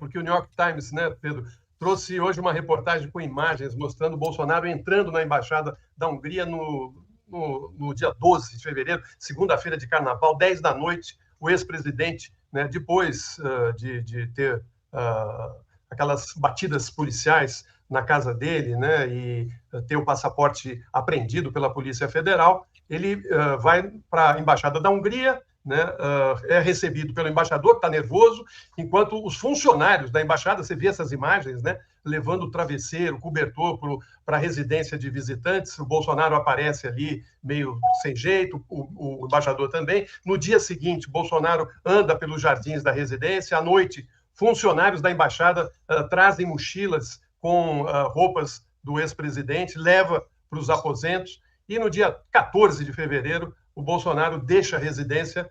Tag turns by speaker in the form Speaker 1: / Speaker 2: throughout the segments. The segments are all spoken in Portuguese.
Speaker 1: porque o New York Times, né, Pedro, trouxe hoje uma reportagem com imagens mostrando o Bolsonaro entrando na Embaixada da Hungria no dia 12 de fevereiro, segunda-feira de carnaval, 10 da noite, o ex-presidente, né, depois de ter aquelas batidas policiais na casa dele, né, e ter o passaporte apreendido pela Polícia Federal, ele vai para a Embaixada da Hungria, né, é recebido pelo embaixador, que está nervoso, enquanto os funcionários da embaixada, você vê essas imagens, né, levando o travesseiro, o cobertor para a residência de visitantes, o Bolsonaro aparece ali meio sem jeito, o embaixador também. No dia seguinte, Bolsonaro anda pelos jardins da residência, à noite, funcionários da embaixada trazem mochilas com roupas do ex-presidente, leva para os aposentos, e no dia 14 de fevereiro, o Bolsonaro deixa a residência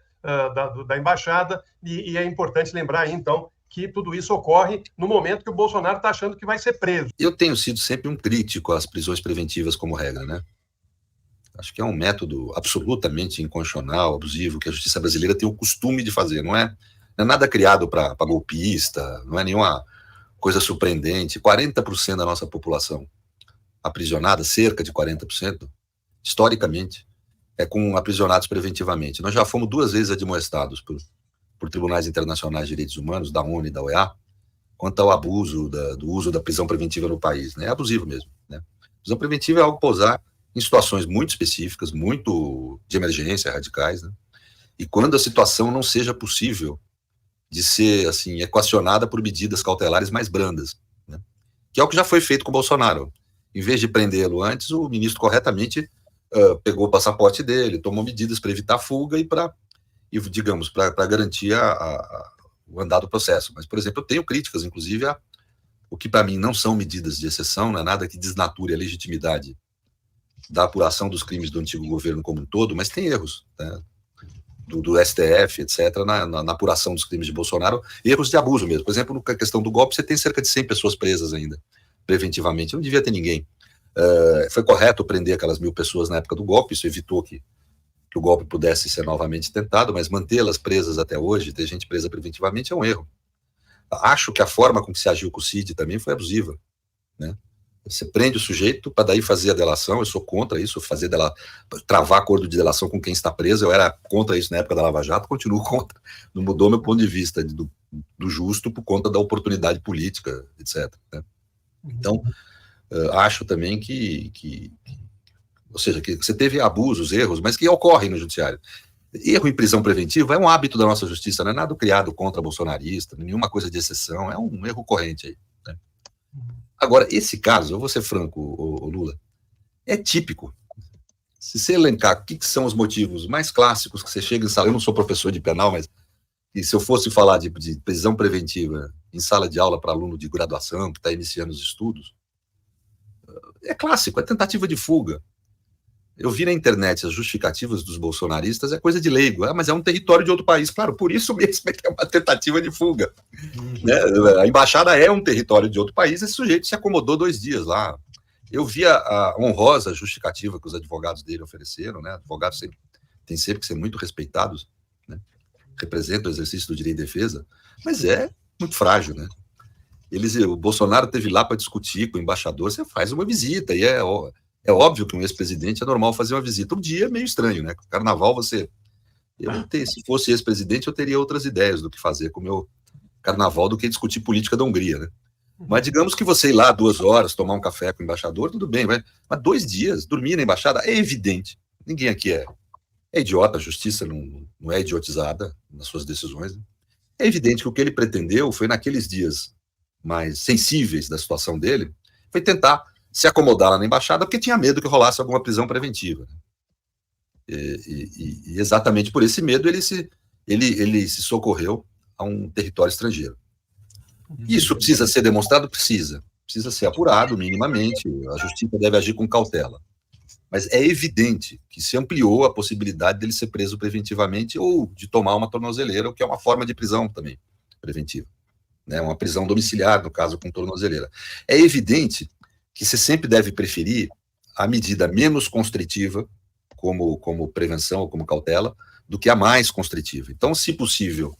Speaker 1: da embaixada, e é importante lembrar aí, então, que tudo isso ocorre no momento que o Bolsonaro está achando que vai ser preso.
Speaker 2: Eu tenho sido sempre um crítico às prisões preventivas como regra, né? Acho que é um método absolutamente inconstitucional, abusivo, que a justiça brasileira tem o costume de fazer. Não é nada criado para golpista, não é nenhuma coisa surpreendente. 40% da nossa população aprisionada, cerca de 40%, historicamente, é com aprisionados preventivamente. Nós já fomos 2 vezes admoestados por tribunais internacionais de direitos humanos, da ONU e da OEA, quanto ao abuso do uso da prisão preventiva no país. Né? É abusivo mesmo. Né? Prisão preventiva é algo para usar em situações muito específicas, muito de emergência, radicais, né? E quando a situação não seja possível de ser assim equacionada por medidas cautelares mais brandas, né? Que é o que já foi feito com o Bolsonaro. Em vez de prendê-lo antes, o ministro corretamente pegou o passaporte dele, tomou medidas para evitar a fuga e digamos, para garantir o andar do processo. Mas, por exemplo, eu tenho críticas, inclusive, o que para mim não são medidas de exceção, não é nada que desnature a legitimidade da apuração dos crimes do antigo governo como um todo, mas tem erros, né? do STF, etc., na apuração dos crimes de Bolsonaro, erros de abuso mesmo. Por exemplo, na questão do golpe, você tem cerca de 100 pessoas presas ainda, preventivamente. Não devia ter ninguém. Foi correto prender aquelas 1.000 pessoas na época do golpe, isso evitou que o golpe pudesse ser novamente tentado, mas mantê-las presas até hoje, ter gente presa preventivamente, é um erro. Acho que a forma com que se agiu com o Cid também foi abusiva, né? Você prende o sujeito para daí fazer a delação. Eu sou contra isso, travar acordo de delação com quem está preso. Eu era contra isso na época da Lava Jato, continuo contra. Não mudou meu ponto de vista do justo por conta da oportunidade política, etc. Né? Então, acho também ou seja, que você teve abusos, erros, mas que ocorrem no judiciário. Erro em prisão preventiva é um hábito da nossa justiça, não é nada criado contra bolsonarista, nenhuma coisa de exceção, é um erro corrente aí. Né? Agora, esse caso, eu vou ser franco, o Lula, é típico. Se você elencar o que são os motivos mais clássicos que você chega em sala, eu não sou professor de penal, mas se eu fosse falar de prisão preventiva em sala de aula para aluno de graduação, que está iniciando os estudos, é clássico, é tentativa de fuga. Eu vi na internet as justificativas dos bolsonaristas, é coisa de leigo, mas é um território de outro país. Claro, por isso mesmo é que é uma tentativa de fuga. Né? A embaixada é um território de outro país, esse sujeito se acomodou 2 dias lá. Eu vi a honrosa justificativa que os advogados dele ofereceram, né? Advogados têm sempre que ser muito respeitados, né? Representam o exercício do direito de defesa, mas é muito frágil, né? O Bolsonaro teve lá para discutir com o embaixador, você faz uma visita, e é óbvio que um ex-presidente é normal fazer uma visita. Um dia é meio estranho, né? Carnaval, se fosse ex-presidente, eu teria outras ideias do que fazer com o meu carnaval do que discutir política da Hungria, né? Mas digamos que você ir lá 2 horas, tomar um café com o embaixador, tudo bem, mas 2 dias, dormir na embaixada, é evidente. Ninguém aqui é idiota, a justiça não é idiotizada nas suas decisões. Né? É evidente que o que ele pretendeu foi, naqueles dias mais sensíveis da situação dele, foi tentar se acomodar lá na embaixada, porque tinha medo que rolasse alguma prisão preventiva. E exatamente por esse medo ele se socorreu a um território estrangeiro. Isso precisa ser demonstrado? Precisa ser apurado minimamente, a justiça deve agir com cautela. Mas é evidente que se ampliou a possibilidade dele ser preso preventivamente ou de tomar uma tornozeleira, o que é uma forma de prisão também preventiva. Né? Uma prisão domiciliar, no caso, com tornozeleira. É evidente que você sempre deve preferir a medida menos constritiva, como prevenção ou como cautela, do que a mais constritiva. Então, se possível,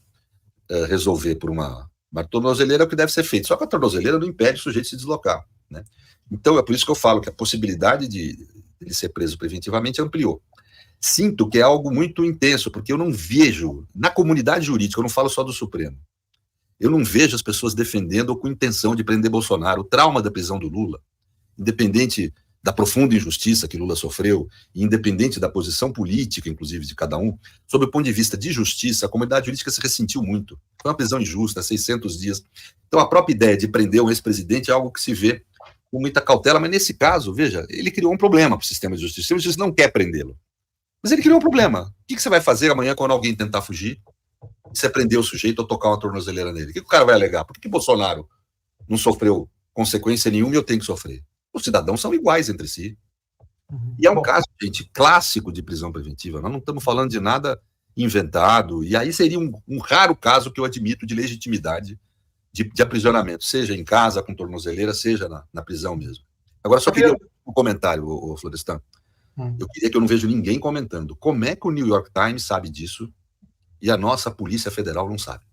Speaker 2: resolver por uma Mas tornozeleira é o que deve ser feito. Só que a tornozeleira não impede o sujeito de se deslocar, né? Então, é por isso que eu falo que a possibilidade de ele ser preso preventivamente ampliou. Sinto que é algo muito intenso, porque eu não vejo, na comunidade jurídica, eu não falo só do Supremo, eu não vejo as pessoas defendendo ou com intenção de prender Bolsonaro. O trauma da prisão do Lula, independente da profunda injustiça que Lula sofreu, e independente da posição política, inclusive, de cada um, sob o ponto de vista de justiça, a comunidade jurídica se ressentiu muito. Foi uma prisão injusta, 600 dias. Então, a própria ideia de prender um ex-presidente é algo que se vê com muita cautela, mas nesse caso, veja, ele criou um problema para o sistema de justiça. O sistema de justiça não quer prendê-lo. Mas ele criou um problema. O que você vai fazer amanhã quando alguém tentar fugir? Você prender o sujeito ou tocar uma tornozeleira nele? O que o cara vai alegar? Por que Bolsonaro não sofreu consequência nenhuma e eu tenho que sofrer? Os cidadãos são iguais entre si. E é um caso, gente, clássico de prisão preventiva. Nós não estamos falando de nada inventado. E aí seria um raro caso que eu admito de legitimidade de aprisionamento, seja em casa, com tornozeleira, seja na prisão mesmo. Agora, só queria um comentário, Florestan. Eu queria que eu não vejo ninguém comentando. Como é que o New York Times sabe disso e a nossa Polícia Federal não sabe?